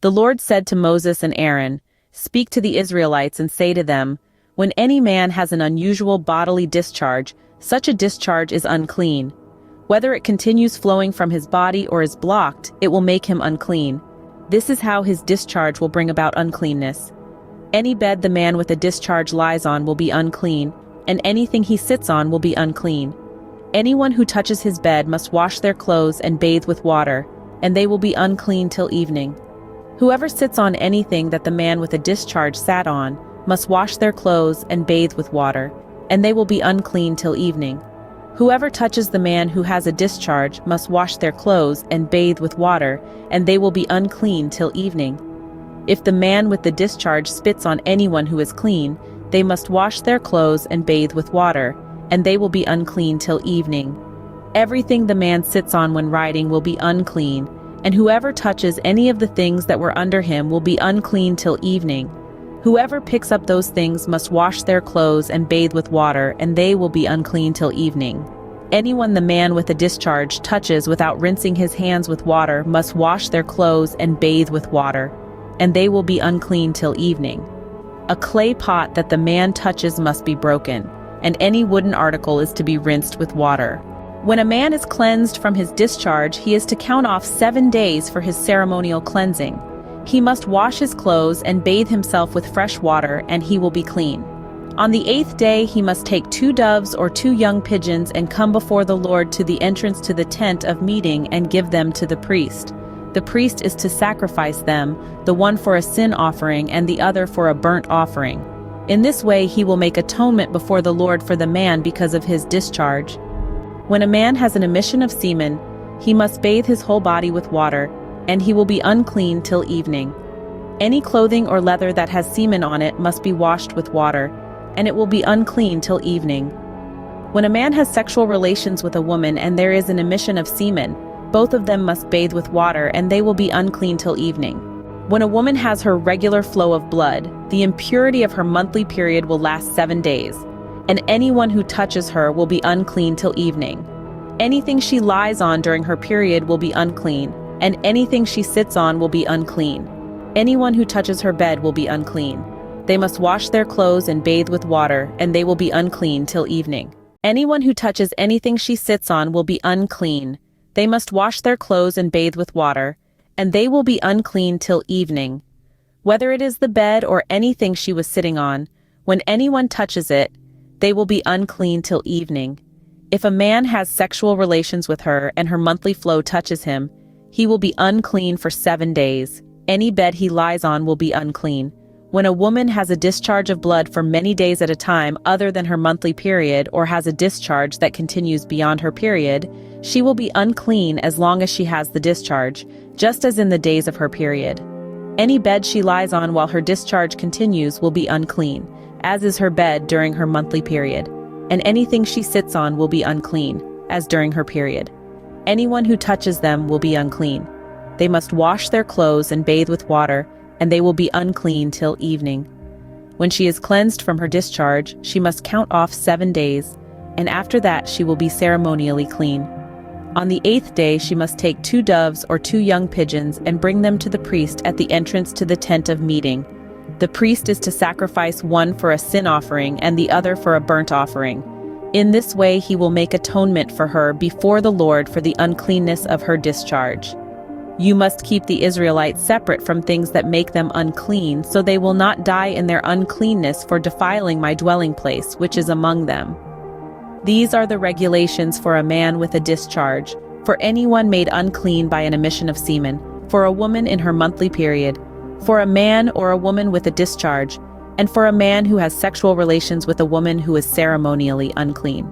The Lord said to Moses and Aaron, "Speak to the Israelites and say to them, when any man has an unusual bodily discharge, such a discharge is unclean. Whether it continues flowing from his body or is blocked, it will make him unclean. This is how his discharge will bring about uncleanness. Any bed the man with a discharge lies on will be unclean, and anything he sits on will be unclean. Anyone who touches his bed must wash their clothes and bathe with water, and they will be unclean till evening. Whoever sits on anything that the man with a discharge sat on must wash their clothes and bathe with water, and they will be unclean till evening. Whoever touches the man who has a discharge must wash their clothes and bathe with water, and they will be unclean till evening. If the man with the discharge spits on anyone who is clean, they must wash their clothes and bathe with water, and they will be unclean till evening. Everything the man sits on when riding will be unclean, and whoever touches any of the things that were under him will be unclean till evening. Whoever picks up those things must wash their clothes and bathe with water, and they will be unclean till evening. Anyone the man with a discharge touches without rinsing his hands with water must wash their clothes and bathe with water, and they will be unclean till evening. A clay pot that the man touches must be broken, and any wooden article is to be rinsed with water. When a man is cleansed from his discharge, he is to count off 7 days for his ceremonial cleansing. He must wash his clothes and bathe himself with fresh water, and he will be clean. On the 8th day he must take 2 doves or 2 young pigeons and come before the Lord to the entrance to the tent of meeting and give them to the priest. The priest is to sacrifice them, the one for a sin offering and the other for a burnt offering. In this way he will make atonement before the Lord for the man because of his discharge. When a man has an emission of semen, he must bathe his whole body with water, and he will be unclean till evening. Any clothing or leather that has semen on it must be washed with water, and it will be unclean till evening. When a man has sexual relations with a woman and there is an emission of semen, both of them must bathe with water, and they will be unclean till evening. When a woman has her regular flow of blood, the impurity of her monthly period will last 7 days, and anyone who touches her will be unclean till evening. Anything she lies on during her period will be unclean, and anything she sits on will be unclean. Anyone who touches her bed will be unclean. They must wash their clothes and bathe with water, and they will be unclean till evening. Anyone who touches anything she sits on will be unclean. They must wash their clothes and bathe with water, and they will be unclean till evening. Whether it is the bed or anything she was sitting on, when anyone touches it, they will be unclean till evening. If a man has sexual relations with her and her monthly flow touches him, he will be unclean for 7 days. Any bed he lies on will be unclean. When a woman has a discharge of blood for many days at a time other than her monthly period, or has a discharge that continues beyond her period, she will be unclean as long as she has the discharge, just as in the days of her period. Any bed she lies on while her discharge continues will be unclean, as is her bed during her monthly period, and anything she sits on will be unclean, as during her period. Anyone who touches them will be unclean. They must wash their clothes and bathe with water, and they will be unclean till evening. When she is cleansed from her discharge, she must count off 7 days, and after that she will be ceremonially clean. On the 8th day she must take 2 doves or 2 young pigeons and bring them to the priest at the entrance to the tent of meeting. The priest is to sacrifice one for a sin offering and the other for a burnt offering. In this way he will make atonement for her before the Lord for the uncleanness of her discharge. You must keep the Israelites separate from things that make them unclean, so they will not die in their uncleanness for defiling my dwelling place, which is among them. These are the regulations for a man with a discharge, for anyone made unclean by an emission of semen, for a woman in her monthly period, for a man or a woman with a discharge, and for a man who has sexual relations with a woman who is ceremonially unclean.